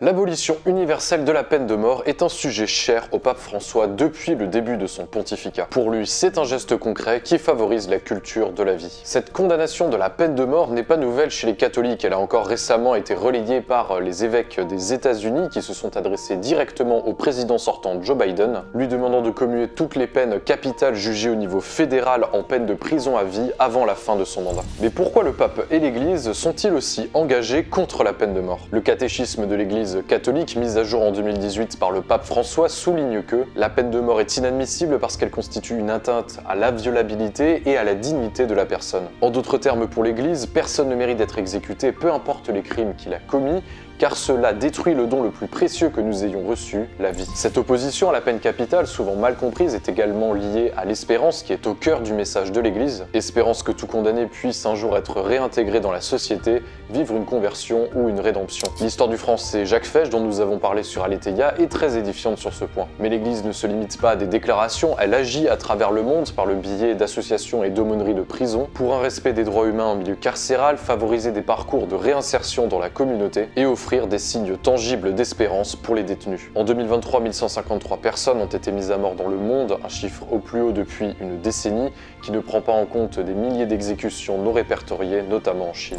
L'abolition universelle de la peine de mort est un sujet cher au pape François depuis le début de son pontificat. Pour lui, c'est un geste concret qui favorise la culture de la vie. Cette condamnation de la peine de mort n'est pas nouvelle chez les catholiques, elle a encore récemment été relayée par les évêques des États-Unis qui se sont adressés directement au président sortant Joe Biden, lui demandant de commuer toutes les peines capitales jugées au niveau fédéral en peine de prison à vie avant la fin de son mandat. Mais pourquoi le pape et l'Église sont-ils aussi engagés contre la peine de mort? Le catéchisme de l'Église catholique, mise à jour en 2018 par le pape François, souligne que la peine de mort est inadmissible parce qu'elle constitue une atteinte à l'inviolabilité et à la dignité de la personne. En d'autres termes, pour l'Église, personne ne mérite d'être exécuté, peu importe les crimes qu'il a commis, car cela détruit le don le plus précieux que nous ayons reçu, la vie. Cette opposition à la peine capitale, souvent mal comprise, est également liée à l'espérance qui est au cœur du message de l'Église. Espérance que tout condamné puisse un jour être réintégré dans la société, vivre une conversion ou une rédemption. L'histoire du français Jacques Fesch, dont nous avons parlé sur Aletheia, est très édifiante sur ce point. Mais l'Église ne se limite pas à des déclarations, elle agit à travers le monde par le biais d'associations et d'aumôneries de prison, pour un respect des droits humains en milieu carcéral, favoriser des parcours de réinsertion dans la communauté et offrir des signes tangibles d'espérance pour les détenus. En 2023, 1153 personnes ont été mises à mort dans le monde, un chiffre au plus haut depuis une décennie qui ne prend pas en compte des milliers d'exécutions non répertoriées, notamment en Chine.